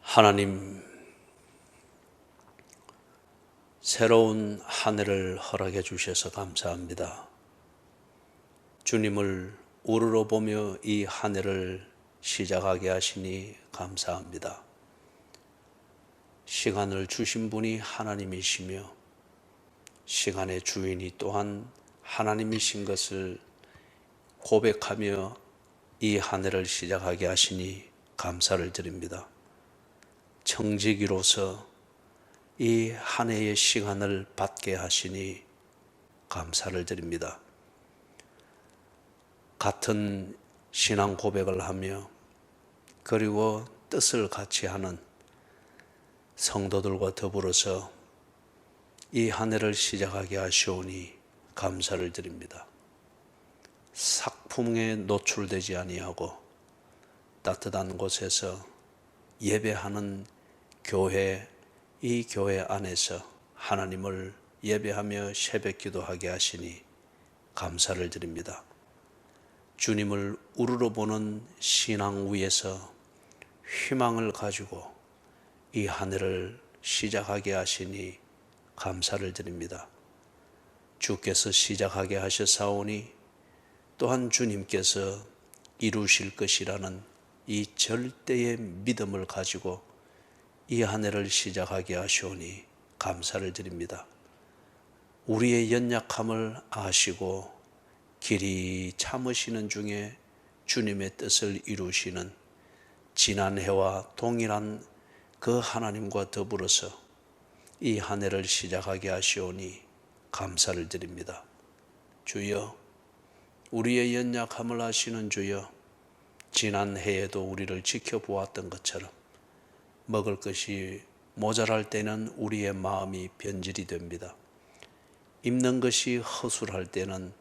하나님, 새로운 한 해를 허락해 주셔서 감사합니다. 주님을 우러러 보며 이 한 해를 시작하게 하시니 감사합니다. 시간을 주신 분이 하나님이시며 시간의 주인이 또한 하나님이신 것을 고백하며 이 한 해를 시작하게 하시니 감사를 드립니다. 청지기로서 이 한 해의 시간을 받게 하시니 감사를 드립니다. 같은 신앙 고백을 하며 그리고 뜻을 같이 하는 성도들과 더불어서 이 한 해를 시작하게 하시오니 감사를 드립니다. 삭풍에 노출되지 아니하고 따뜻한 곳에서 예배하는 교회, 이 교회 안에서 하나님을 예배하며 새벽 기도하게 하시니 감사를 드립니다. 주님을 우러러보는 신앙 위에서 희망을 가지고 이 한 해를 시작하게 하시니 감사를 드립니다. 주께서 시작하게 하셨사오니 또한 주님께서 이루실 것이라는 이 절대의 믿음을 가지고 이 한 해를 시작하게 하시오니 감사를 드립니다. 우리의 연약함을 아시고 길이 참으시는 중에 주님의 뜻을 이루시는 지난 해와 동일한 그 하나님과 더불어서 이 한 해를 시작하게 하시오니 감사를 드립니다. 주여, 우리의 연약함을 아시는 주여, 지난 해에도 우리를 지켜보았던 것처럼 먹을 것이 모자랄 때는 우리의 마음이 변질이 됩니다. 입는 것이 허술할 때는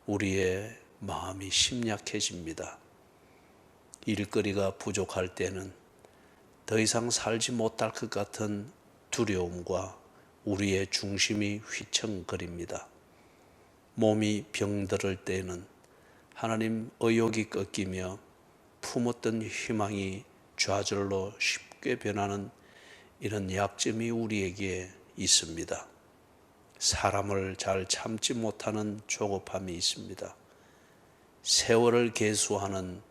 우리의 마음이 심약해집니다. 일거리가 부족할 때는 더 이상 살지 못할 것 같은 두려움과 우리의 중심이 휘청거립니다. 몸이 병들을 때는 하나님 의욕이 꺾이며 품었던 희망이 좌절로 쉽게 변하는 이런 약점이 우리에게 있습니다. 사람을 잘 참지 못하는 조급함이 있습니다. 세월을 계수하는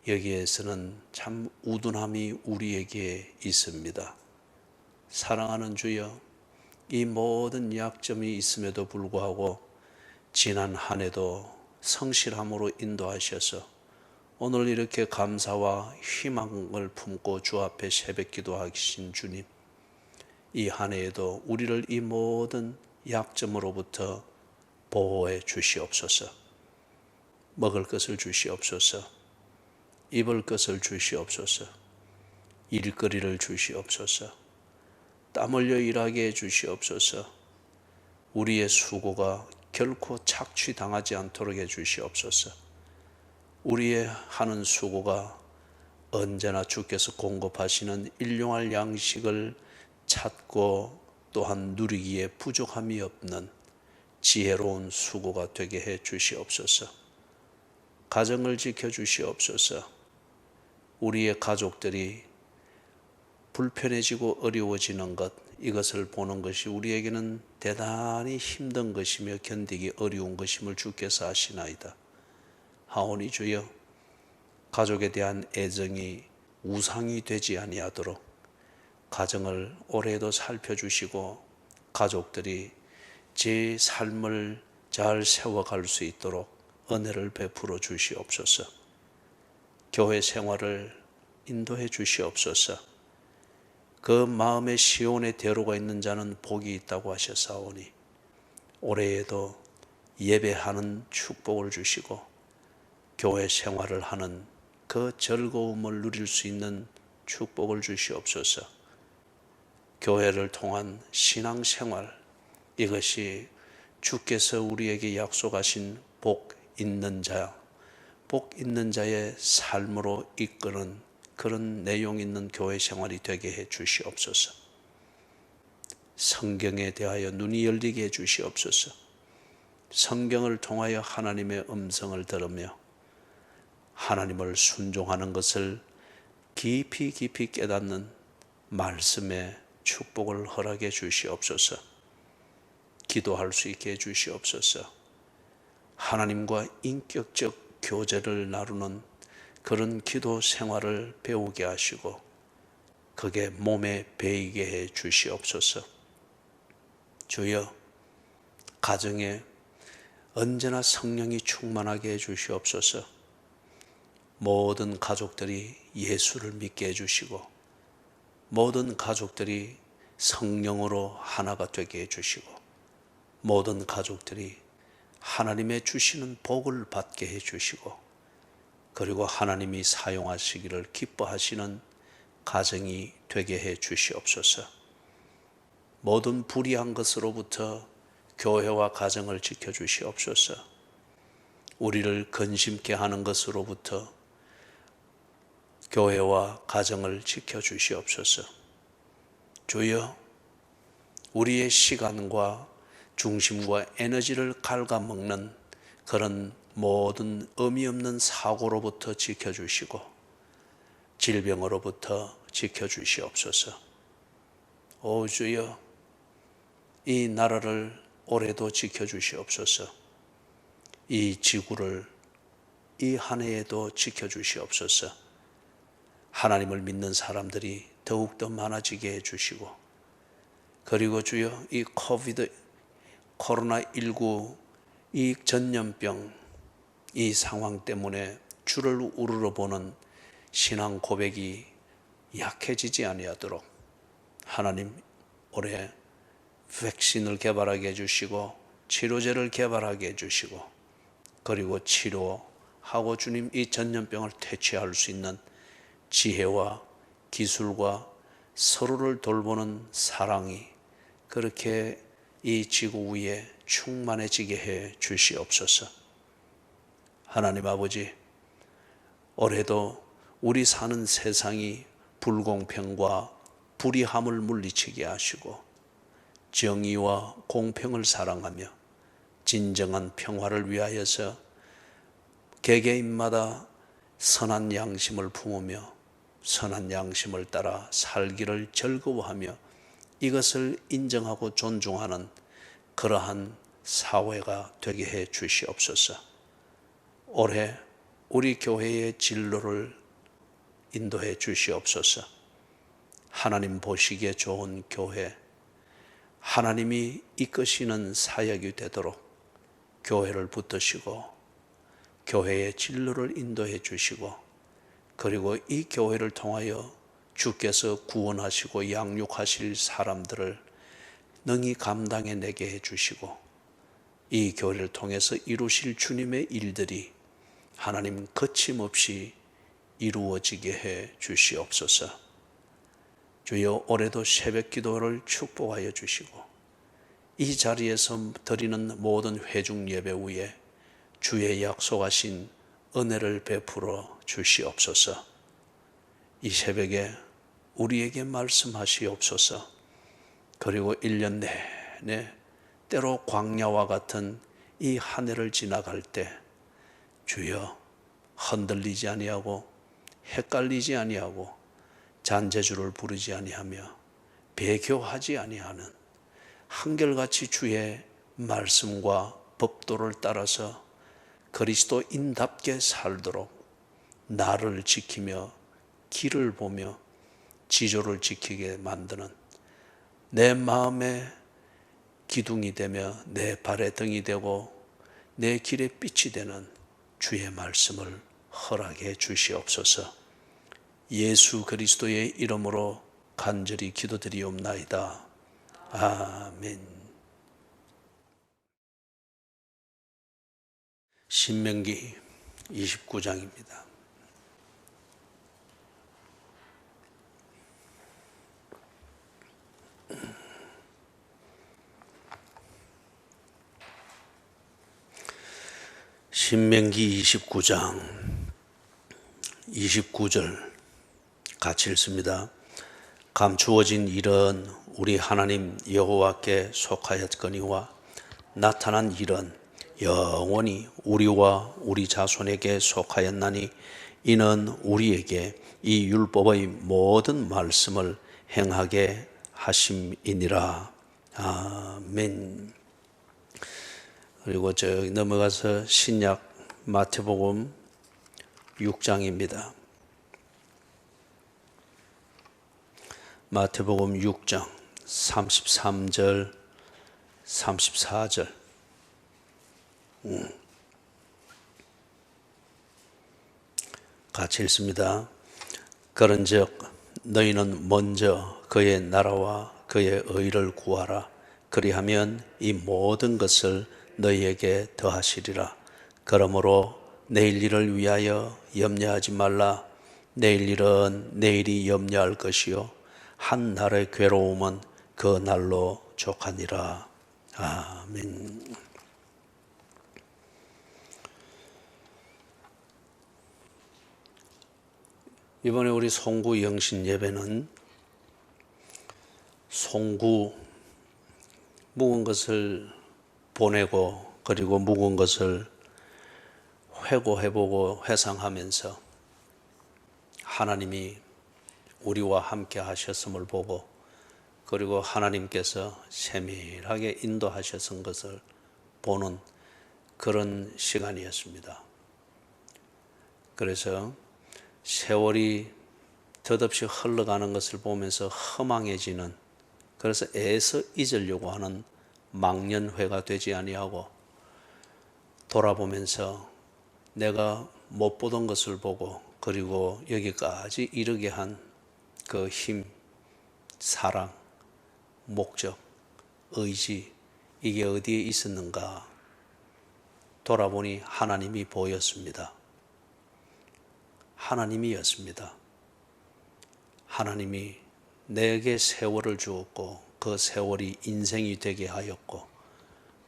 여기에서는 참 우둔함이 우리에게 있습니다. 사랑하는 주여, 이 모든 약점이 있음에도 불구하고 지난 한 해도 성실함으로 인도하셔서 오늘 이렇게 감사와 희망을 품고 주 앞에 새벽 기도하신 주님, 이 한 해에도 우리를 이 모든 약점으로부터 보호해 주시옵소서. 먹을 것을 주시옵소서. 입을 것을 주시옵소서. 일거리를 주시옵소서. 땀 흘려 일하게 해 주시옵소서. 우리의 수고가 결코 착취당하지 않도록 해 주시옵소서. 우리의 하는 수고가 언제나 주께서 공급하시는 일용할 양식을 찾고 또한 누리기에 부족함이 없는 지혜로운 수고가 되게 해 주시옵소서. 가정을 지켜 주시옵소서. 우리의 가족들이 불편해지고 어려워지는 것, 이것을 보는 것이 우리에게는 대단히 힘든 것이며 견디기 어려운 것임을 주께서 아시나이다. 하오니 주여, 가족에 대한 애정이 우상이 되지 아니하도록 가정을 올해도 살펴주시고 가족들이 제 삶을 잘 세워갈 수 있도록 은혜를 베풀어 주시옵소서. 교회 생활을 인도해 주시옵소서. 그 마음에 시온의 대로가 있는 자는 복이 있다고 하셨사오니 올해에도 예배하는 축복을 주시고 교회 생활을 하는 그 즐거움을 누릴 수 있는 축복을 주시옵소서. 교회를 통한 신앙생활, 이것이 주께서 우리에게 약속하신 복 있는 자의 삶으로 이끄는 그런 내용 있는 교회 생활이 되게 해 주시옵소서. 성경에 대하여 눈이 열리게 해 주시옵소서. 성경을 통하여 하나님의 음성을 들으며 하나님을 순종하는 것을 깊이 깨닫는 말씀의 축복을 허락해 주시옵소서. 기도할 수 있게 해 주시옵소서. 하나님과 인격적 교제를 나누는 그런 기도 생활을 배우게 하시고 그게 몸에 배이게 해 주시옵소서. 주여, 가정에 언제나 성령이 충만하게 해 주시옵소서. 모든 가족들이 예수를 믿게 해 주시고 모든 가족들이 성령으로 하나가 되게 해 주시고 모든 가족들이 하나님의 주시는 복을 받게 해 주시고, 그리고 하나님이 사용하시기를 기뻐하시는 가정이 되게 해 주시옵소서. 모든 불의한 것으로부터 교회와 가정을 지켜 주시옵소서. 우리를 근심케 하는 것으로부터 교회와 가정을 지켜 주시옵소서. 주여, 우리의 시간과 중심과 에너지를 갉아먹는 그런 모든 의미 없는 사고로부터 지켜주시고, 질병으로부터 지켜주시옵소서. 오 주여, 이 나라를 올해도 지켜주시옵소서. 이 지구를 이 한 해에도 지켜주시옵소서. 하나님을 믿는 사람들이 더욱더 많아지게 해주시고, 그리고 주여, 이 코로나19 이 전염병 이 상황 때문에 주를 우러러보는 신앙 고백이 약해지지 아니하도록 하나님 올해 백신을 개발하게 해주시고, 치료제를 개발하게 해주시고, 그리고 치료하고 주님 이 전염병을 퇴치할 수 있는 지혜와 기술과 서로를 돌보는 사랑이 그렇게 이 지구 위에 충만해지게 해 주시옵소서. 하나님 아버지, 올해도 우리 사는 세상이 불공평과 불의함을 물리치게 하시고, 정의와 공평을 사랑하며 진정한 평화를 위하여서 개개인마다 선한 양심을 품으며 선한 양심을 따라 살기를 즐거워하며 이것을 인정하고 존중하는 그러한 사회가 되게 해 주시옵소서. 올해 우리 교회의 진로를 인도해 주시옵소서. 하나님 보시기에 좋은 교회, 하나님이 이끄시는 사역이 되도록 교회를 붙드시고 교회의 진로를 인도해 주시고, 그리고 이 교회를 통하여 주께서 구원하시고 양육하실 사람들을 능히 감당해내게 해주시고, 이 교회를 통해서 이루실 주님의 일들이 하나님 거침없이 이루어지게 해 주시옵소서. 주여, 올해도 새벽 기도를 축복하여 주시고, 이 자리에서 드리는 모든 회중 예배 위에 주의 약속하신 은혜를 베풀어 주시옵소서. 이 새벽에 우리에게 말씀하시옵소서. 그리고 1년 내내 때로 광야와 같은 이 한 해를 지나갈 때 주여, 흔들리지 아니하고 헷갈리지 아니하고 잔재주를 부르지 아니하며 배교하지 아니하는 한결같이 주의 말씀과 법도를 따라서 그리스도인답게 살도록 나를 지키며 길을 보며 지조를 지키게 만드는 내 마음의 기둥이 되며 내 발의 등이 되고 내 길의 빛이 되는 주의 말씀을 허락해 주시옵소서. 예수 그리스도의 이름으로 간절히 기도드리옵나이다. 아멘. 신명기 29장입니다. 신명기 29장 29절 같이 읽습니다. 감추어진 일은 우리 하나님 여호와께 속하였거니와 나타난 일은 영원히 우리와 우리 자손에게 속하였나니 이는 우리에게 이 율법의 모든 말씀을 행하게 하심이니라. 아멘. 그리고 저기 넘어가서 신약 마태복음 6장입니다. 마태복음 6장 33절 34절 같이 읽습니다. 그런즉 너희는 먼저 그의 나라와 그의 의를 구하라. 그리하면 이 모든 것을 너희에게 더하시리라. 그러므로 내일 일을 위하여 염려하지 말라. 내일 일은 내일이 염려할 것이요 한 날의 괴로움은 그 날로 족하니라. 아멘. 이번에 우리 송구 영신 예배는 송구 묵은 것을 보내고 그리고 묵은 것을 회고해보고 회상하면서 하나님이 우리와 함께 하셨음을 보고 그리고 하나님께서 세밀하게 인도하셨은 것을 보는 그런 시간이었습니다. 그래서 세월이 덧없이 흘러가는 것을 보면서 허망해지는, 그래서 애써 잊으려고 하는 망년회가 되지 아니하고 돌아보면서 내가 못 보던 것을 보고 그리고 여기까지 이르게 한 그 힘, 사랑, 목적, 의지, 이게 어디에 있었는가 돌아보니 하나님이 보였습니다. 하나님이었습니다. 하나님이 내게 세월을 주었고 그 세월이 인생이 되게 하였고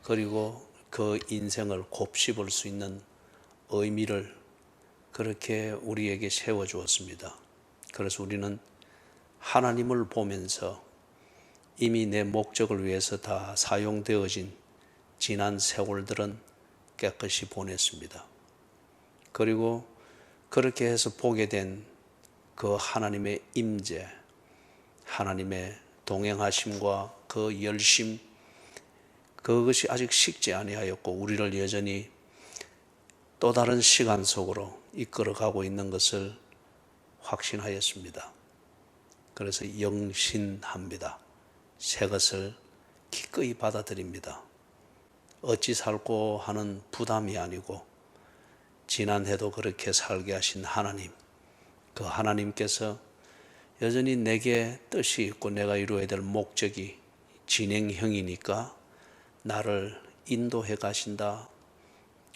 그리고 그 인생을 곱씹을 수 있는 의미를 그렇게 우리에게 세워주었습니다. 그래서 우리는 하나님을 보면서 이미 내 목적을 위해서 다 사용되어진 지난 세월들은 깨끗이 보냈습니다. 그리고 그렇게 해서 보게 된 그 하나님의 임재, 하나님의 동행하심과 그 열심, 그것이 아직 식지 아니하였고 우리를 여전히 또 다른 시간 속으로 이끌어가고 있는 것을 확신하였습니다. 그래서 영신합니다. 새 것을 기꺼이 받아들입니다. 어찌 살고 하는 부담이 아니고 지난해도 그렇게 살게 하신 하나님, 그 하나님께서 여전히 내게 뜻이 있고 내가 이루어야 될 목적이 진행형이니까 나를 인도해 가신다.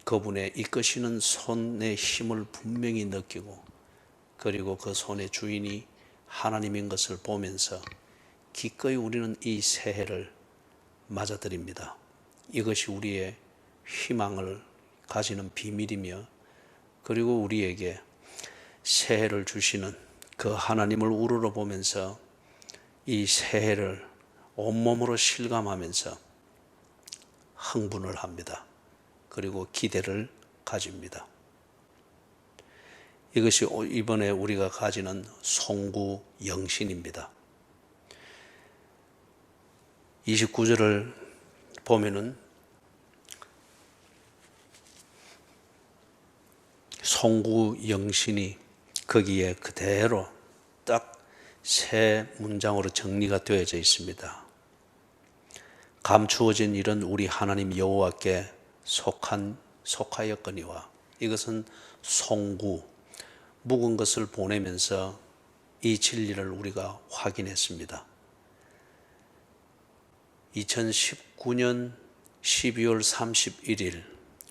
그분의 이끄시는 손의 힘을 분명히 느끼고 그리고 그 손의 주인이 하나님인 것을 보면서 기꺼이 우리는 이 새해를 맞아들입니다. 이것이 우리의 희망을 가지는 비밀이며 그리고 우리에게 새해를 주시는 그 하나님을 우러러 보면서 이 새해를 온몸으로 실감하면서 흥분을 합니다. 그리고 기대를 가집니다. 이것이 이번에 우리가 가지는 송구 영신입니다. 29절을 보면은 송구 영신이 거기에 그대로 딱 새 문장으로 정리가 되어져 있습니다. 감추어진 일은 우리 하나님 여호와께 속하였거니와, 이것은 송구, 묵은 것을 보내면서 이 진리를 우리가 확인했습니다. 2019년 12월 31일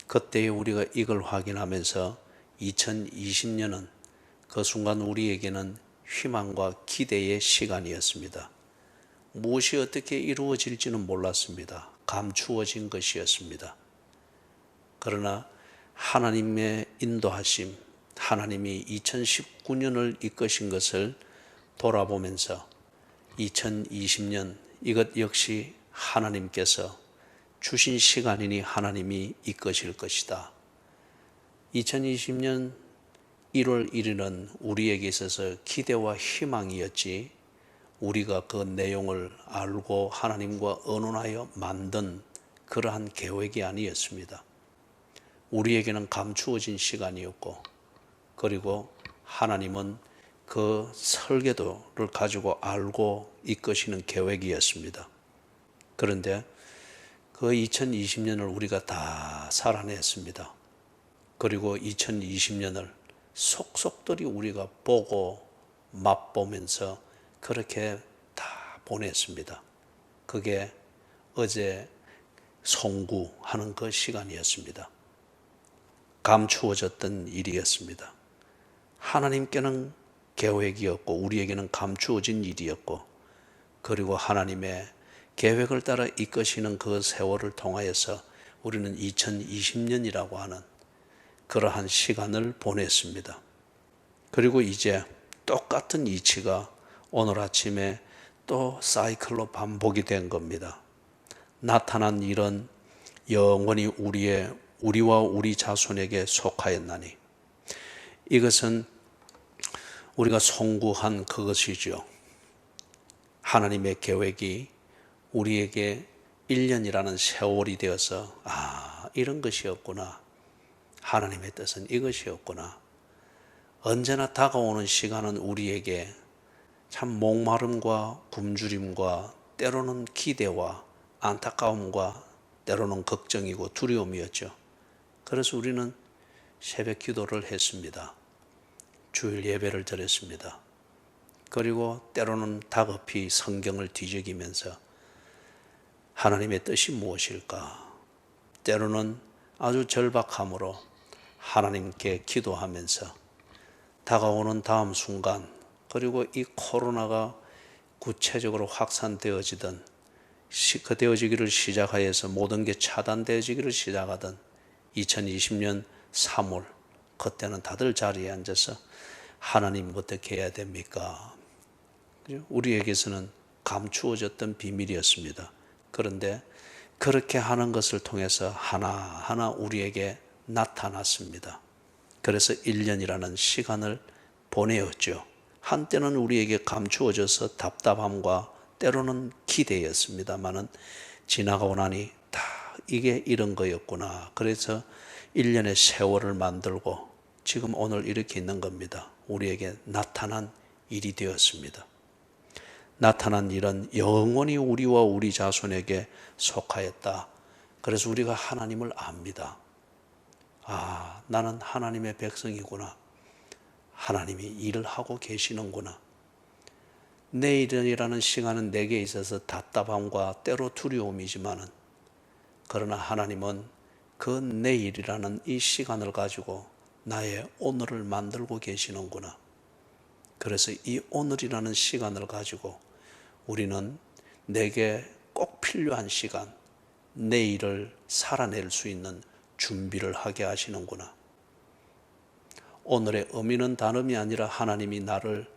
그때에 우리가 이걸 확인하면서 2020년은 그 순간 우리에게는 희망과 기대의 시간이었습니다. 무엇이 어떻게 이루어질지는 몰랐습니다. 감추어진 것이었습니다. 그러나 하나님의 인도하심, 하나님이 2019년을 이끄신 것을 돌아보면서 2020년 이것 역시 하나님께서 주신 시간이니 하나님이 이끄실 것이다. 2020년 1월 1일은 우리에게 있어서 기대와 희망이었지 우리가 그 내용을 알고 하나님과 의논하여 만든 그러한 계획이 아니었습니다. 우리에게는 감추어진 시간이었고 그리고 하나님은 그 설계도를 가지고 알고 이끄시는 계획이었습니다. 그런데 그 2020년을 우리가 다 살아냈습니다. 그리고 2020년을 속속들이 우리가 보고 맛보면서 그렇게 다 보냈습니다. 그게 어제 송구하는 그 시간이었습니다. 감추어졌던 일이었습니다. 하나님께는 계획이었고 우리에게는 감추어진 일이었고, 그리고 하나님의 계획을 따라 이끄시는 그 세월을 통하여서 우리는 2020년이라고 하는 그러한 시간을 보냈습니다. 그리고 이제 똑같은 이치가 오늘 아침에 또 사이클로 반복이 된 겁니다. 나타난 일은 영원히 우리와 우리 자손에게 속하였나니, 이것은 우리가 송구한 그것이죠. 하나님의 계획이 우리에게 1년이라는 세월이 되어서 이런 것이었구나, 하나님의 뜻은 이것이었구나. 언제나 다가오는 시간은 우리에게 참 목마름과 굶주림과 때로는 기대와 안타까움과 때로는 걱정이고 두려움이었죠. 그래서 우리는 새벽 기도를 했습니다. 주일 예배를 드렸습니다. 그리고 때로는 다급히 성경을 뒤적이면서 하나님의 뜻이 무엇일까? 때로는 아주 절박함으로 하나님께 기도하면서 다가오는 다음 순간, 그리고 이 코로나가 구체적으로 확산되어지기를 시작하여서 모든 게 차단되어지기를 시작하던 2020년 3월, 그때는 다들 자리에 앉아서 하나님 어떻게 해야 됩니까? 우리에게서는 감추어졌던 비밀이었습니다. 그런데 그렇게 하는 것을 통해서 하나하나 우리에게 나타났습니다. 그래서 1년이라는 시간을 보내었죠. 한때는 우리에게 감추어져서 답답함과 때로는 기대였습니다만은 지나가고 나니 다 이게 이런 거였구나. 그래서 1년의 세월을 만들고 지금 오늘 이렇게 있는 겁니다. 우리에게 나타난 일이 되었습니다. 나타난 일은 영원히 우리와 우리 자손에게 속하였다. 그래서 우리가 하나님을 압니다. 나는 하나님의 백성이구나. 하나님이 일을 하고 계시는구나. 내일이라는 시간은 내게 있어서 답답함과 때로 두려움이지만은, 그러나 하나님은 그 내일이라는 이 시간을 가지고 나의 오늘을 만들고 계시는구나. 그래서 이 오늘이라는 시간을 가지고 우리는 내게 꼭 필요한 시간, 내일을 살아낼 수 있는 준비를 하게 하시는구나. 오늘의 의미는 다름이 아니라 하나님이 나를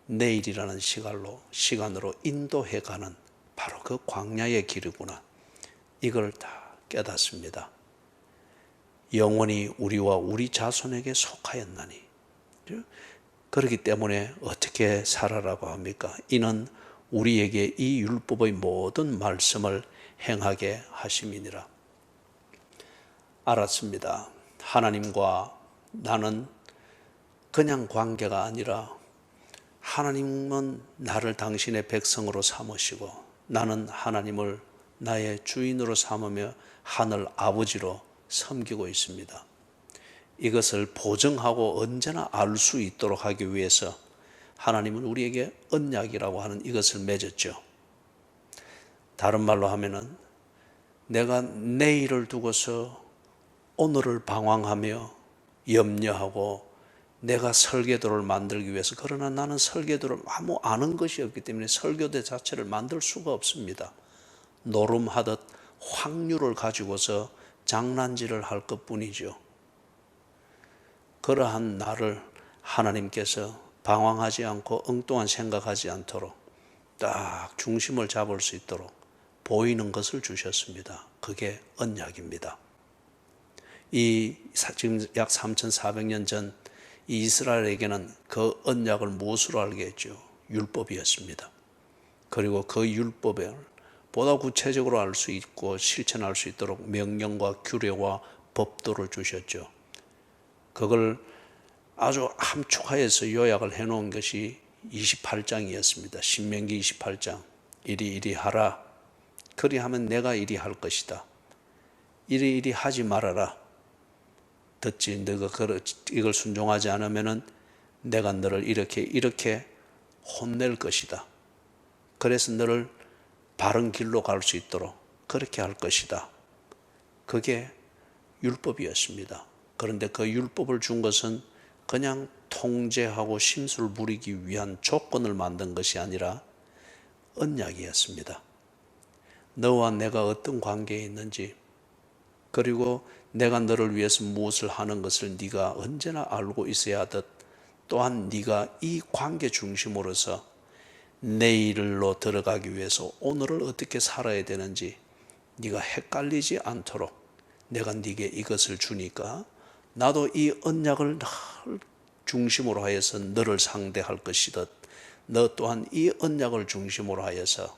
내일이라는 시간으로 인도해가는 바로 그 광야의 길이구나. 이걸 다 깨닫습니다. 영원히 우리와 우리 자손에게 속하였나니. 그렇기 때문에 어떻게 살아라고 합니까? 이는 우리에게 이 율법의 모든 말씀을 행하게 하심이니라. 알았습니다. 하나님과 나는 그냥 관계가 아니라 하나님은 나를 당신의 백성으로 삼으시고 나는 하나님을 나의 주인으로 삼으며 하늘 아버지로 섬기고 있습니다. 이것을 보증하고 언제나 알 수 있도록 하기 위해서 하나님은 우리에게 언약이라고 하는 이것을 맺었죠. 다른 말로 하면은 내가 내일을 두고서 오늘을 방황하며 염려하고 내가 설계도를 만들기 위해서, 그러나 나는 설계도를 아무 아는 것이 없기 때문에 설계도 자체를 만들 수가 없습니다. 노름하듯 확률을 가지고서 장난질을 할 것뿐이죠. 그러한 나를 하나님께서 방황하지 않고 엉뚱한 생각하지 않도록 딱 중심을 잡을 수 있도록 보이는 것을 주셨습니다. 그게 언약입니다. 지금 약 3,400년 전 이스라엘에게는 그 언약을 무엇으로 알게 했죠? 율법이었습니다. 그리고 그 율법을 보다 구체적으로 알 수 있고 실천할 수 있도록 명령과 규례와 법도를 주셨죠. 그걸 아주 함축하여서 요약을 해놓은 것이 28장이었습니다. 신명기 28장. 이리 하라. 그리하면 내가 이리 할 것이다. 이리 하지 말아라. 듣지, 너가 이걸 순종하지 않으면은 내가 너를 이렇게 혼낼 것이다. 그래서 너를 바른 길로 갈 수 있도록 그렇게 할 것이다. 그게 율법이었습니다. 그런데 그 율법을 준 것은 그냥 통제하고 심술 부리기 위한 조건을 만든 것이 아니라 언약이었습니다. 너와 내가 어떤 관계에 있는지, 그리고 내가 너를 위해서 무엇을 하는 것을 네가 언제나 알고 있어야 하듯, 또한 네가 이 관계 중심으로서 내일로 들어가기 위해서 오늘을 어떻게 살아야 되는지 네가 헷갈리지 않도록 내가 네게 이것을 주니까 나도 이 언약을 늘 중심으로 하여서 너를 상대할 것이듯, 너 또한 이 언약을 중심으로 하여서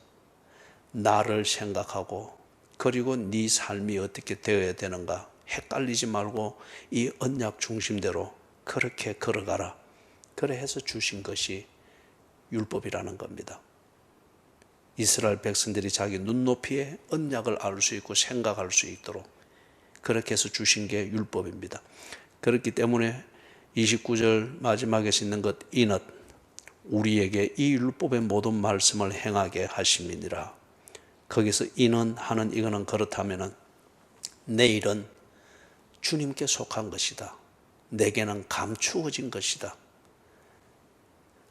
나를 생각하고, 그리고 네 삶이 어떻게 되어야 되는가 헷갈리지 말고 이 언약 중심대로 그렇게 걸어가라. 그래 해서 주신 것이 율법이라는 겁니다. 이스라엘 백성들이 자기 눈높이에 언약을 알 수 있고 생각할 수 있도록 그렇게 해서 주신 게 율법입니다. 그렇기 때문에 29절 마지막에 있는 것, 이는 우리에게 이 율법의 모든 말씀을 행하게 하심이니라. 거기서 이는 하는 이거는 그렇다면은 내일은 주님께 속한 것이다. 내게는 감추어진 것이다.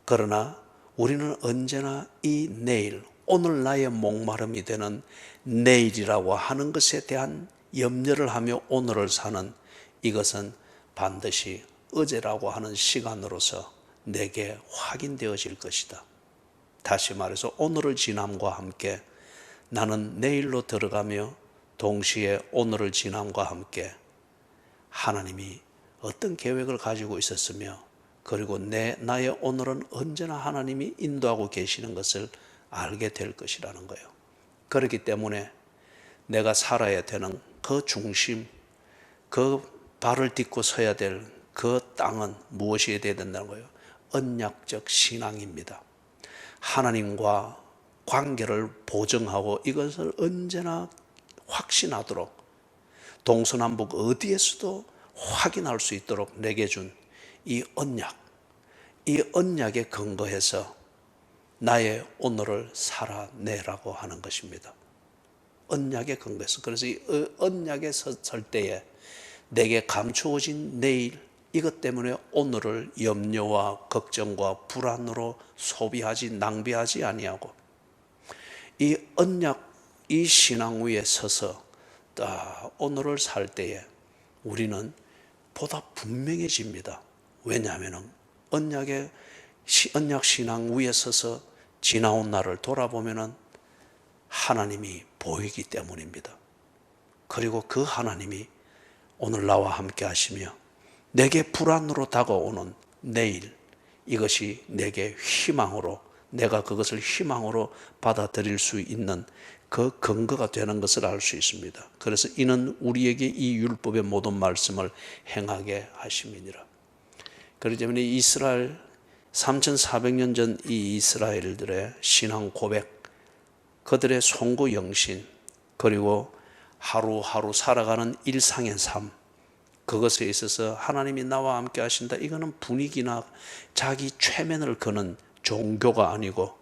그러나 우리는 언제나 이 내일, 오늘 나의 목마름이 되는 내일이라고 하는 것에 대한 염려를 하며 오늘을 사는, 이것은 반드시 어제라고 하는 시간으로서 내게 확인되어질 것이다. 다시 말해서 오늘을 지남과 함께 나는 내일로 들어가며 동시에 오늘을 지남과 함께 하나님이 어떤 계획을 가지고 있었으며, 그리고 나의 오늘은 언제나 하나님이 인도하고 계시는 것을 알게 될 것이라는 거예요. 그렇기 때문에 내가 살아야 되는 그 중심, 그 발을 딛고 서야 될 그 땅은 무엇이 되어야 된다는 거예요? 언약적 신앙입니다. 하나님과 관계를 보증하고 이것을 언제나 확신하도록, 동서남북 어디에서도 확인할 수 있도록 내게 준 이 언약, 이 언약에 근거해서 나의 오늘을 살아내라고 하는 것입니다. 언약에 근거해서. 그래서 이 언약에 설 때에 내게 감추어진 내일, 이것 때문에 오늘을 염려와 걱정과 불안으로 소비하지, 낭비하지 아니하고 이 언약, 이 신앙 위에 서서 딱 오늘을 살 때에 우리는 보다 분명해집니다. 왜냐하면 언약 신앙 위에 서서 지나온 날을 돌아보면 하나님이 보이기 때문입니다. 그리고 그 하나님이 오늘 나와 함께 하시며 내게 불안으로 다가오는 내일, 이것이 내게 희망으로, 내가 그것을 희망으로 받아들일 수 있는 그 근거가 되는 것을 알 수 있습니다. 그래서 이는 우리에게 이 율법의 모든 말씀을 행하게 하심이니라. 그렇기 때문에 이스라엘 3400년 전 이 이스라엘들의 신앙 고백, 그들의 송구 영신, 그리고 하루하루 살아가는 일상의 삶, 그것에 있어서 하나님이 나와 함께 하신다, 이거는 분위기나 자기 최면을 거는 종교가 아니고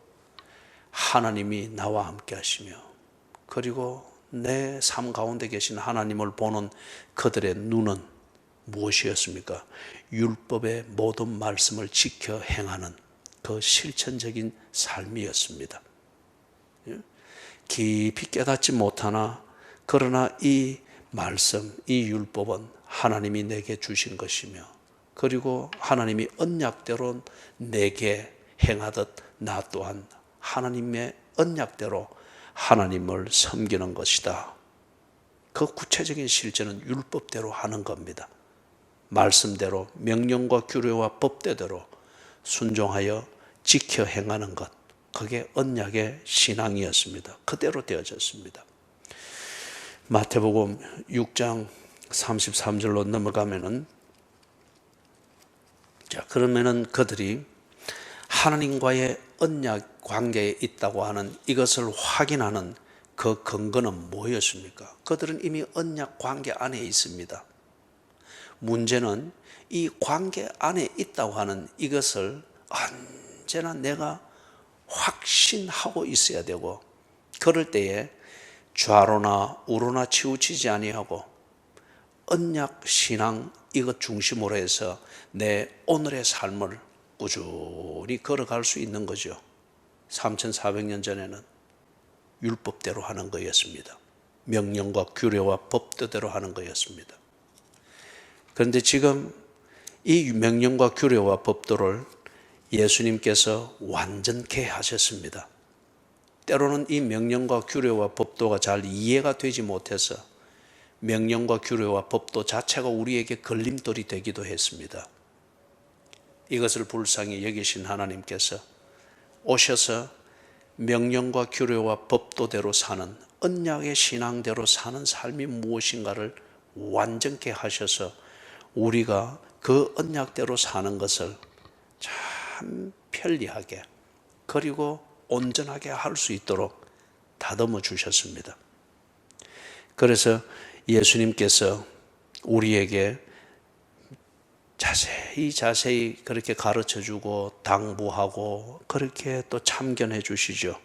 하나님이 나와 함께 하시며, 그리고 내 삶 가운데 계신 하나님을 보는 그들의 눈은 무엇이었습니까? 율법의 모든 말씀을 지켜 행하는 그 실천적인 삶이었습니다. 깊이 깨닫지 못하나 그러나 이 말씀, 이 율법은 하나님이 내게 주신 것이며, 그리고 하나님이 언약대로 내게 행하듯 나 또한 하나님의 언약대로 하나님을 섬기는 것이다. 그 구체적인 실천은 율법대로 하는 겁니다. 말씀대로, 명령과 규례와 법대로 순종하여 지켜 행하는 것, 그게 언약의 신앙이었습니다. 그대로 되어졌습니다. 마태복음 6장 33절로 넘어가면은, 자, 그러면은 그들이 하나님과의 언약 관계에 있다고 하는 이것을 확인하는 그 근거는 뭐였습니까? 그들은 이미 언약 관계 안에 있습니다. 문제는 이 관계 안에 있다고 하는 이것을 언제나 내가 확신하고 있어야 되고, 그럴 때에 좌로나 우로나 치우치지 아니하고 언약 신앙 이것 중심으로 해서 내 오늘의 삶을 꾸준히 걸어갈 수 있는 거죠. 3400년 전에는 율법대로 하는 거였습니다. 명령과 규례와 법도대로 하는 거였습니다. 그런데 지금 이 명령과 규례와 법도를 예수님께서 완전케 하셨습니다. 때로는 이 명령과 규례와 법도가 잘 이해가 되지 못해서 명령과 규례와 법도 자체가 우리에게 걸림돌이 되기도 했습니다. 이것을 불쌍히 여기신 하나님께서 오셔서 명령과 규례와 법도대로 사는 언약의 신앙대로 사는 삶이 무엇인가를 완전케 하셔서 우리가 그 언약대로 사는 것을 참 편리하게 그리고 온전하게 할 수 있도록 다듬어 주셨습니다. 그래서 예수님께서 우리에게 자세히 그렇게 가르쳐 주고 당부하고 그렇게 또 참견해 주시죠.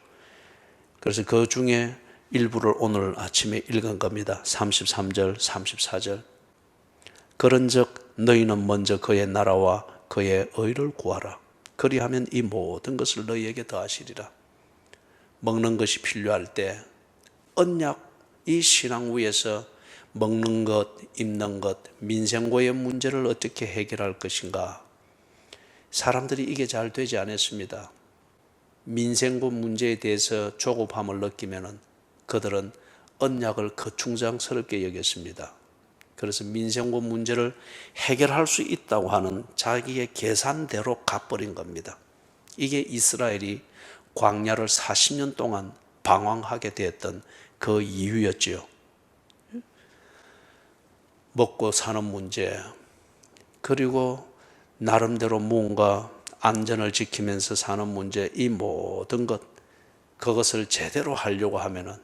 그래서 그 중에 일부를 오늘 아침에 읽은 겁니다. 33절, 34절. 그런즉 너희는 먼저 그의 나라와 그의 의를 구하라. 그리하면 이 모든 것을 너희에게 더하시리라. 먹는 것이 필요할 때 언약 이 신앙 위에서 먹는 것, 입는 것, 민생고의 문제를 어떻게 해결할 것인가? 사람들이 이게 잘 되지 않았습니다. 민생고 문제에 대해서 조급함을 느끼면 그들은 언약을 거충장스럽게 여겼습니다. 그래서 민생고 문제를 해결할 수 있다고 하는 자기의 계산대로 가버린 겁니다. 이게 이스라엘이 광야를 40년 동안 방황하게 되었던 그 이유였지요. 먹고 사는 문제, 그리고 나름대로 뭔가 안전을 지키면서 사는 문제, 이 모든 그것을 제대로 하려고 하면은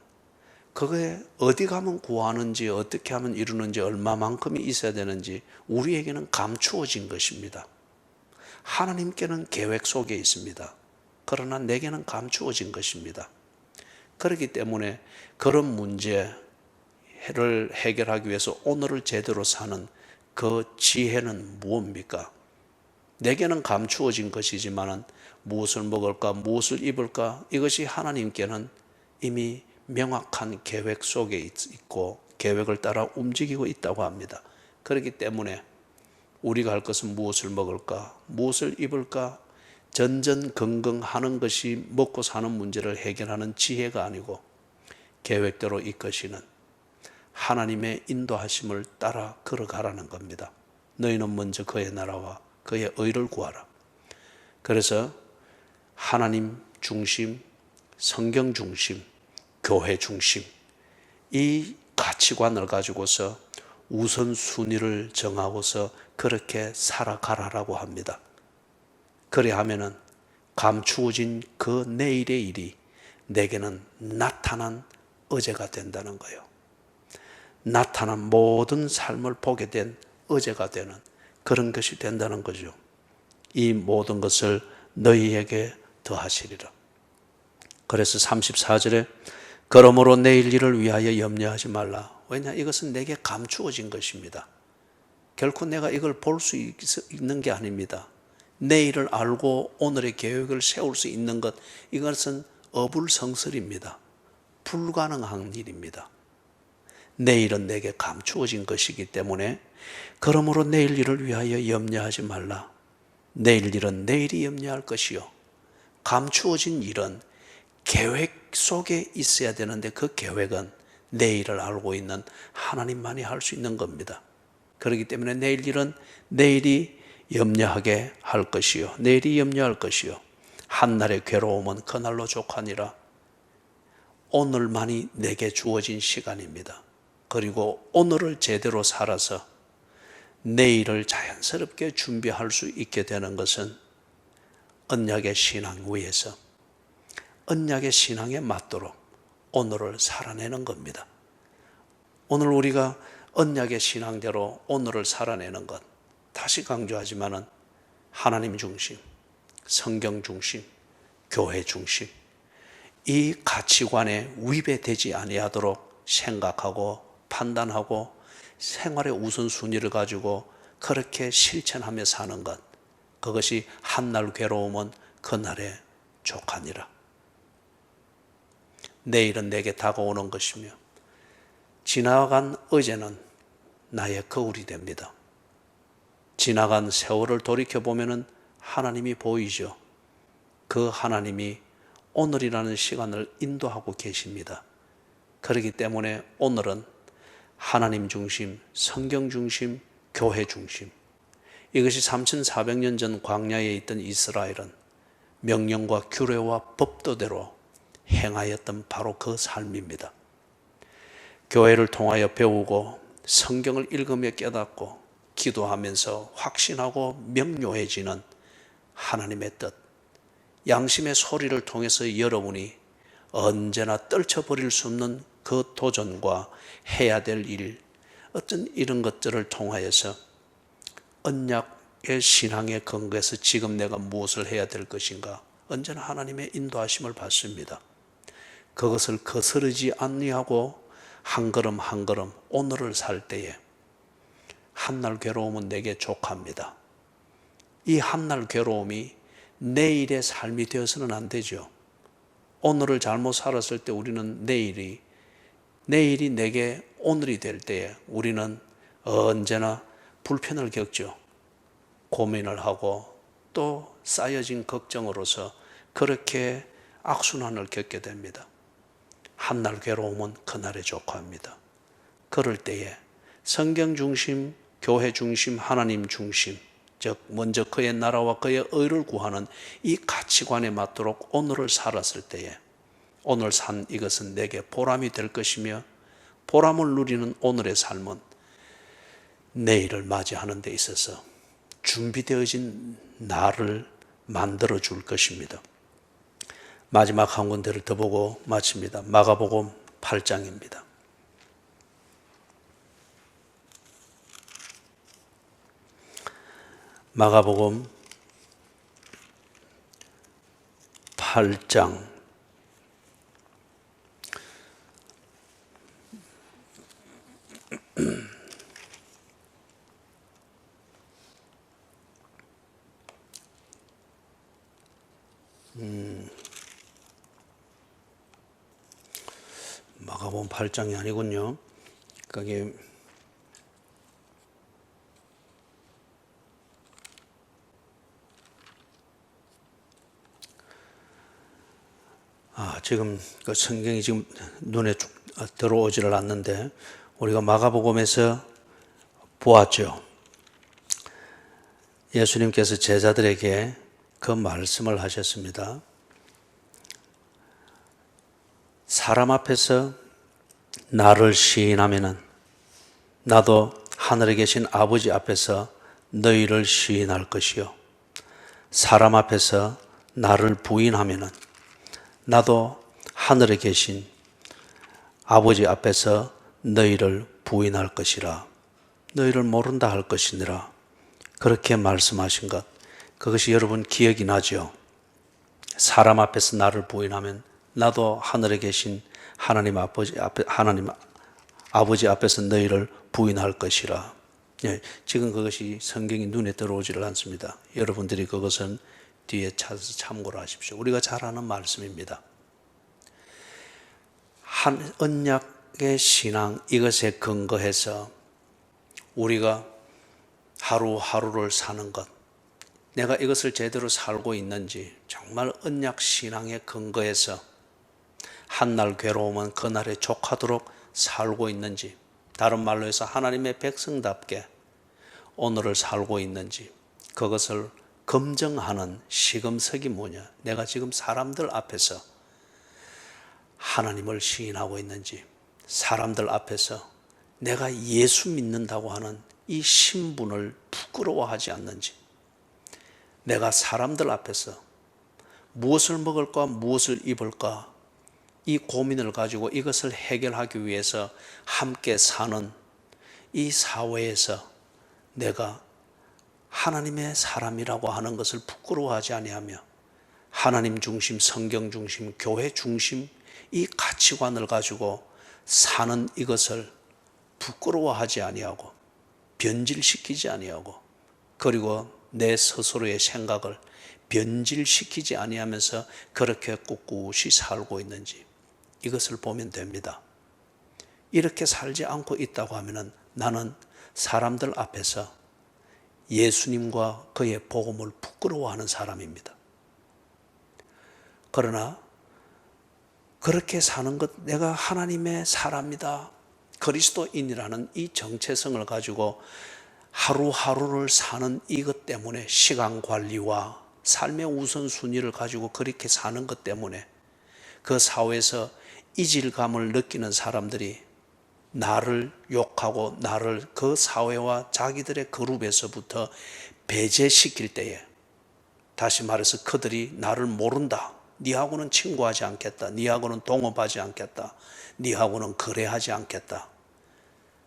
그거에 어디 가면 구하는지, 어떻게 하면 이루는지, 얼마만큼이 있어야 되는지 우리에게는 감추어진 것입니다. 하나님께는 계획 속에 있습니다. 그러나 내게는 감추어진 것입니다. 그렇기 때문에 그런 문제를 해결하기 위해서 오늘을 제대로 사는 그 지혜는 무엇입니까? 내게는 감추어진 것이지만 무엇을 먹을까, 무엇을 입을까, 이것이 하나님께는 이미 명확한 계획 속에 있고 계획을 따라 움직이고 있다고 합니다. 그렇기 때문에 우리가 할 것은 무엇을 먹을까, 무엇을 입을까, 전전긍긍하는 것이 먹고 사는 문제를 해결하는 지혜가 아니고 계획대로 이끄시는 하나님의 인도하심을 따라 걸어가라는 겁니다. 너희는 먼저 그의 나라와 그의 의를 구하라. 그래서 하나님 중심, 성경 중심, 교회 중심, 이 가치관을 가지고서 우선순위를 정하고서 그렇게 살아가라라고 합니다. 그래 하면은 감추어진 그 내일의 일이 내게는 나타난 어제가 된다는 거예요. 나타난 모든 삶을 보게 된 어제가 되는 그런 것이 된다는 거죠. 이 모든 것을 너희에게 더하시리라. 그래서 34절에 그러므로 내일 일을 위하여 염려하지 말라. 왜냐? 이것은 내게 감추어진 것입니다. 결코 내가 이걸 볼 수 있는 게 아닙니다. 내일을 알고 오늘의 계획을 세울 수 있는 것, 이것은 어불성설입니다. 불가능한 일입니다. 내일은 내게 감추어진 것이기 때문에 그러므로 내일 일을 위하여 염려하지 말라. 내일 일은 내일이 염려할 것이요, 감추어진 일은 계획 속에 있어야 되는데 그 계획은 내일을 알고 있는 하나님만이 할 수 있는 겁니다. 그렇기 때문에 내일 일은 내일이 염려하게 할 것이요, 내일이 염려할 것이요, 한날의 괴로움은 그날로 족하니라. 오늘만이 내게 주어진 시간입니다. 그리고 오늘을 제대로 살아서 내일을 자연스럽게 준비할 수 있게 되는 것은 언약의 신앙 위에서 언약의 신앙에 맞도록 오늘을 살아내는 겁니다. 오늘 우리가 언약의 신앙대로 오늘을 살아내는 것, 다시 강조하지만은 하나님 중심, 성경 중심, 교회 중심, 이 가치관에 위배되지 아니하도록 생각하고 판단하고 생활의 우선순위를 가지고 그렇게 실천하며 사는 것, 그것이 한날 괴로움은 그날의 족하니라. 내일은 내게 다가오는 것이며 지나간 어제는 나의 거울이 됩니다. 지나간 세월을 돌이켜보면 하나님이 보이죠. 그 하나님이 오늘이라는 시간을 인도하고 계십니다. 그렇기 때문에 오늘은 하나님 중심, 성경 중심, 교회 중심, 이것이 3400년 전 광야에 있던 이스라엘은 명령과 규례와 법도대로 행하였던 바로 그 삶입니다. 교회를 통하여 배우고 성경을 읽으며 깨닫고 기도하면서 확신하고 명료해지는 하나님의 뜻, 양심의 소리를 통해서 여러분이 언제나 떨쳐버릴 수 없는 그 도전과 해야 될 일, 어떤 이런 것들을 통하여서 언약의 신앙의 근거에서 지금 내가 무엇을 해야 될 것인가, 언제나 하나님의 인도하심을 받습니다. 그것을 거스르지 아니하고 한 걸음 한 걸음 오늘을 살 때에 한날 괴로움은 내게 족합니다. 이 한날 괴로움이 내일의 삶이 되어서는 안 되죠. 오늘을 잘못 살았을 때 우리는 내일이 내게 오늘이 될 때에 우리는 언제나 불편을 겪죠. 고민을 하고 또 쌓여진 걱정으로서 그렇게 악순환을 겪게 됩니다. 한날 괴로움은 그날의 족합니다. 그럴 때에 성경 중심, 교회 중심, 하나님 중심, 즉 먼저 그의 나라와 그의 의를 구하는 이 가치관에 맞도록 오늘을 살았을 때에 오늘 산 이것은 내게 보람이 될 것이며, 보람을 누리는 오늘의 삶은 내일을 맞이하는 데 있어서 준비되어진 나를 만들어 줄 것입니다. 마지막 한 군데를 더 보고 마칩니다. 마가복음 8장입니다. 마가복음 8장 마가복음 8장이 아니군요. 그게 지금 그 성경이 지금 눈에 쭉 들어오지를 않는데 우리가 마가복음에서 보았죠. 예수님께서 제자들에게 그 말씀을 하셨습니다. 사람 앞에서 나를 시인하면은 나도 하늘에 계신 아버지 앞에서 너희를 시인할 것이요, 사람 앞에서 나를 부인하면은 나도 하늘에 계신 아버지 앞에서 너희를 부인할 것이라. 너희를 모른다 할 것이니라. 그렇게 말씀하신 것, 그것이 여러분 기억이 나죠? 사람 앞에서 나를 부인하면 나도 하늘에 계신 하나님 아버지 앞에서 너희를 부인할 것이라. 지금 그것이 성경이 눈에 들어오지를 않습니다. 여러분들이 그것은 뒤에 찾아서 참고를 하십시오. 우리가 잘 아는 말씀입니다. 한 언약의 신앙, 이것에 근거해서 우리가 하루하루를 사는 것, 내가 이것을 제대로 살고 있는지, 정말 언약 신앙에 근거해서 한날 괴로움은 그날에 족하도록 살고 있는지, 다른 말로 해서 하나님의 백성답게 오늘을 살고 있는지, 그것을 검증하는 시금석이 뭐냐, 내가 지금 사람들 앞에서 하나님을 시인하고 있는지, 사람들 앞에서 내가 예수 믿는다고 하는 이 신분을 부끄러워하지 않는지, 내가 사람들 앞에서 무엇을 먹을까 무엇을 입을까 이 고민을 가지고 이것을 해결하기 위해서 함께 사는 이 사회에서 내가 하나님의 사람이라고 하는 것을 부끄러워하지 아니하며 하나님 중심, 성경 중심, 교회 중심 이 가치관을 가지고 사는 이것을 부끄러워하지 아니하고 변질시키지 아니하고 그리고 내 스스로의 생각을 변질시키지 아니하면서 그렇게 꿋꿋이 살고 있는지 이것을 보면 됩니다. 이렇게 살지 않고 있다고 하면 나는 사람들 앞에서 예수님과 그의 복음을 부끄러워하는 사람입니다. 그러나 그렇게 사는 것, 내가 하나님의 사람이다, 그리스도인이라는 이 정체성을 가지고 하루하루를 사는 이것 때문에 시간 관리와 삶의 우선순위를 가지고 그렇게 사는 것 때문에 그 사회에서 이질감을 느끼는 사람들이 나를 욕하고 나를 그 사회와 자기들의 그룹에서부터 배제시킬 때에, 다시 말해서 그들이 나를 모른다, 니하고는 친구하지 않겠다, 니하고는 동업하지 않겠다, 니하고는 거래하지 않겠다,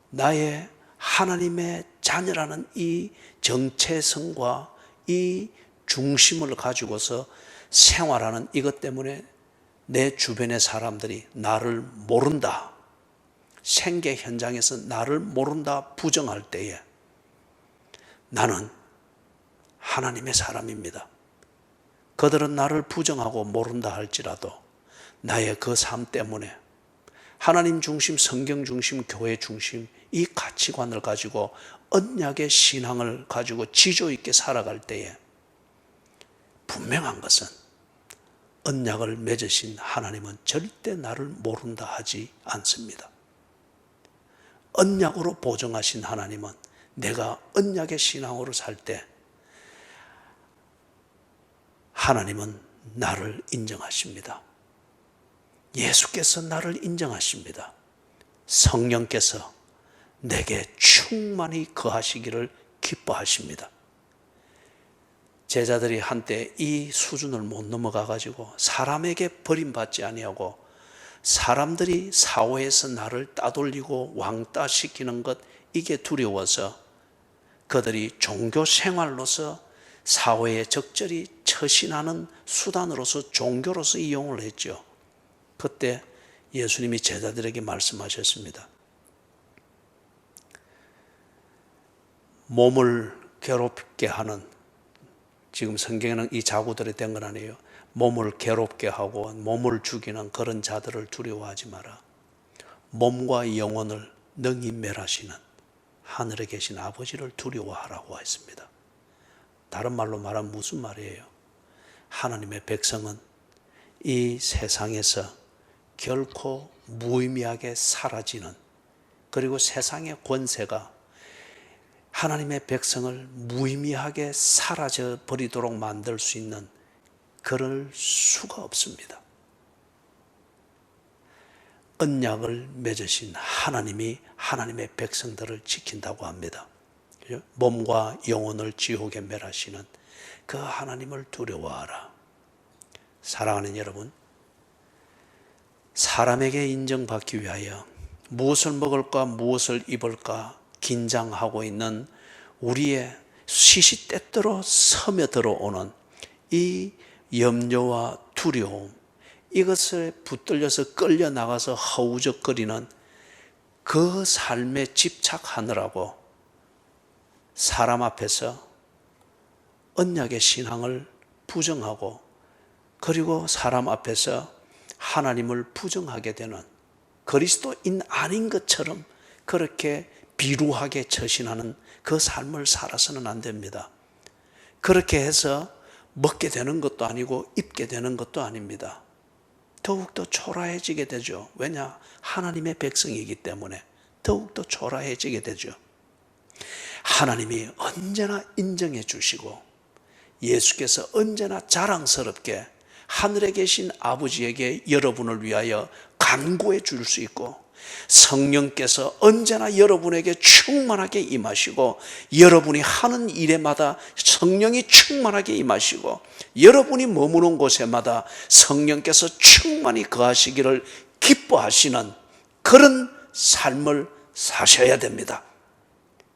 나의 하나님의 자녀라는 이 정체성과 이 중심을 가지고서 생활하는 이것 때문에 내 주변의 사람들이 나를 모른다, 생계 현장에서 나를 모른다 부정할 때에 나는 하나님의 사람입니다. 그들은 나를 부정하고 모른다 할지라도 나의 그 삶 때문에 하나님 중심, 성경 중심, 교회 중심 이 가치관을 가지고 언약의 신앙을 가지고 지조 있게 살아갈 때에 분명한 것은 언약을 맺으신 하나님은 절대 나를 모른다 하지 않습니다. 언약으로 보증하신 하나님은 내가 언약의 신앙으로 살 때 하나님은 나를 인정하십니다. 예수께서 나를 인정하십니다. 성령께서 내게 충만히 거하시기를 기뻐하십니다. 제자들이 한때 이 수준을 못 넘어가 가지고 사람에게 버림받지 아니하고 사람들이 사회에서 나를 따돌리고 왕따시키는 것, 이게 두려워서 그들이 종교 생활로서 사회에 적절히 처신하는 수단으로서 종교로서 이용을 했죠. 그때 예수님이 제자들에게 말씀하셨습니다. 몸을 괴롭게 하는, 지금 성경에는 이 자구들이 된 건 아니에요. 몸을 괴롭게 하고 몸을 죽이는 그런 자들을 두려워하지 마라. 몸과 영혼을 능히 멸하시는 하늘에 계신 아버지를 두려워하라고 했습니다. 다른 말로 말하면 무슨 말이에요? 하나님의 백성은 이 세상에서 결코 무의미하게 사라지는, 그리고 세상의 권세가 하나님의 백성을 무의미하게 사라져 버리도록 만들 수 있는, 그럴 수가 없습니다. 언약을 맺으신 하나님이 하나님의 백성들을 지킨다고 합니다. 몸과 영혼을 지옥에 멸하시는 그 하나님을 두려워하라. 사랑하는 여러분, 사람에게 인정받기 위하여 무엇을 먹을까 무엇을 입을까 긴장하고 있는 우리의 시시때때로 스며들어오는 이 염려와 두려움, 이것을 붙들려서 끌려나가서 허우적거리는 그 삶에 집착하느라고 사람 앞에서 언약의 신앙을 부정하고, 그리고 사람 앞에서 하나님을 부정하게 되는, 그리스도인 아닌 것처럼 그렇게 비루하게 처신하는 그 삶을 살아서는 안 됩니다. 그렇게 해서 먹게 되는 것도 아니고 입게 되는 것도 아닙니다. 더욱더 초라해지게 되죠. 왜냐? 하나님의 백성이기 때문에 더욱더 초라해지게 되죠. 하나님이 언제나 인정해 주시고 예수께서 언제나 자랑스럽게 하늘에 계신 아버지에게 여러분을 위하여 간구해 줄 수 있고, 성령께서 언제나 여러분에게 충만하게 임하시고, 여러분이 하는 일에마다 성령이 충만하게 임하시고, 여러분이 머무는 곳에마다 성령께서 충만히 거하시기를 기뻐하시는 그런 삶을 사셔야 됩니다.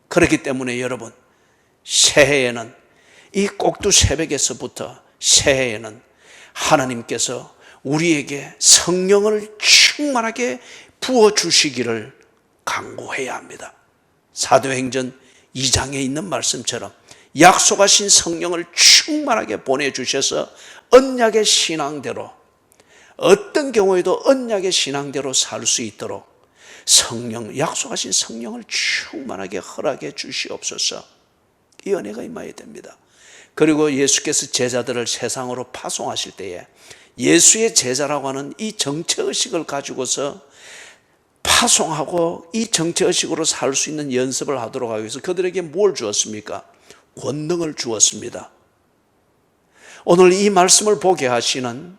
그렇기 때문에 여러분, 새해에는 이 꼭두 새벽에서부터 새해에는 하나님께서 우리에게 성령을 충만하게 부어주시기를 간구해야 합니다. 사도행전 2장에 있는 말씀처럼 약속하신 성령을 충만하게 보내주셔서 언약의 신앙대로, 어떤 경우에도 언약의 신앙대로 살 수 있도록 약속하신 성령을 충만하게 허락해 주시옵소서. 이 은혜가 임하여야 됩니다. 그리고 예수께서 제자들을 세상으로 파송하실 때에 예수의 제자라고 하는 이 정체의식을 가지고서 파송하고 이 정체의식으로 살 수 있는 연습을 하도록 하기 위해서 그들에게 뭘 주었습니까? 권능을 주었습니다. 오늘 이 말씀을 보게 하시는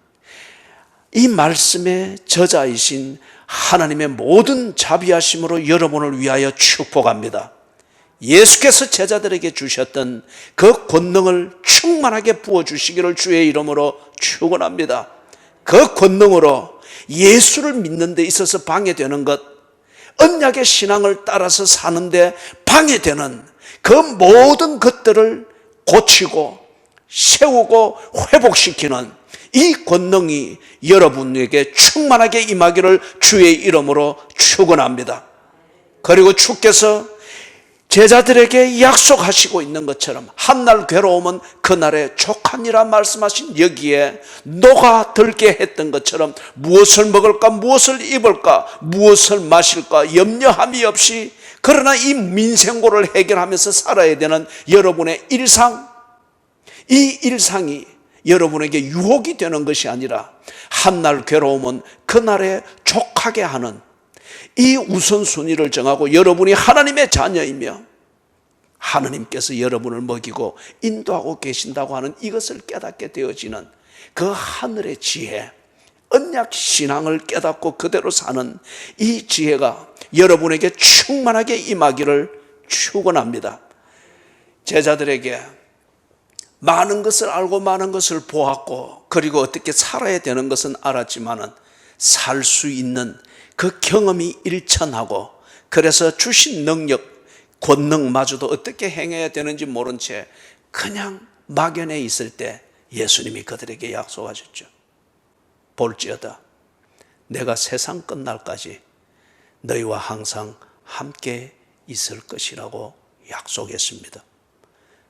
이 말씀의 저자이신 하나님의 모든 자비하심으로 여러분을 위하여 축복합니다. 예수께서 제자들에게 주셨던 그 권능을 충만하게 부어주시기를 주의 이름으로 축원합니다. 그 권능으로 예수를 믿는 데 있어서 방해되는 것, 언약의 신앙을 따라서 사는데 방해되는 그 모든 것들을 고치고 세우고 회복시키는 이 권능이 여러분에게 충만하게 임하기를 주의 이름으로 축원합니다. 그리고 주께서 제자들에게 약속하시고 있는 것처럼 한날 괴로움은 그날의 족하니라 말씀하신 여기에 녹아들게 했던 것처럼 무엇을 먹을까, 무엇을 입을까, 무엇을 마실까 염려함이 없이, 그러나 이 민생고를 해결하면서 살아야 되는 여러분의 일상, 이 일상이 여러분에게 유혹이 되는 것이 아니라 한날 괴로움은 그날에 족하게 하는 이 우선순위를 정하고 여러분이 하나님의 자녀이며 하나님께서 여러분을 먹이고 인도하고 계신다고 하는 이것을 깨닫게 되어지는 그 하늘의 지혜, 언약 신앙을 깨닫고 그대로 사는 이 지혜가 여러분에게 충만하게 임하기를 축원합니다. 제자들에게 많은 것을 알고 많은 것을 보았고 그리고 어떻게 살아야 되는 것은 알았지만은 살 수 있는 그 경험이 일천하고, 그래서 주신 능력, 권능마저도 어떻게 행해야 되는지 모른 채 그냥 막연해 있을 때 예수님이 그들에게 약속하셨죠. 볼지어다 내가 세상 끝날까지 너희와 항상 함께 있을 것이라고 약속했습니다.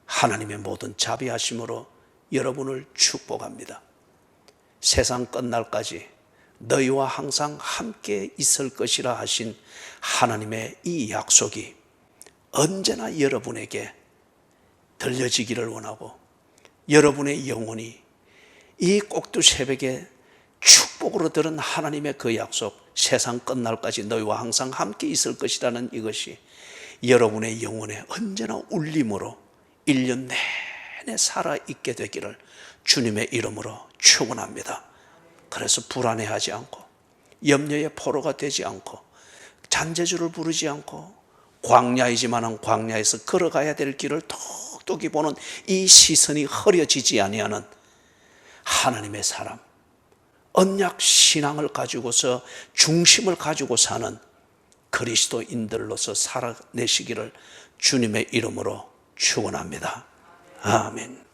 하나님의 모든 자비하심으로 여러분을 축복합니다. 세상 끝날까지 너희와 항상 함께 있을 것이라 하신 하나님의 이 약속이 언제나 여러분에게 들려지기를 원하고, 여러분의 영혼이 이 꼭두 새벽에 축복으로 들은 하나님의 그 약속, 세상 끝날까지 너희와 항상 함께 있을 것이라는 이것이 여러분의 영혼에 언제나 울림으로 1년 내내 살아있게 되기를 주님의 이름으로 축원합니다. 그래서 불안해하지 않고 염려의 포로가 되지 않고 잔재주를 부르지 않고 광야이지만은 광야에서 걸어가야 될 길을 톡톡히 보는 이 시선이 흐려지지 아니하는 하나님의 사람, 언약 신앙을 가지고서 중심을 가지고 사는 그리스도인들로서 살아내시기를 주님의 이름으로 축원합니다. 아멘.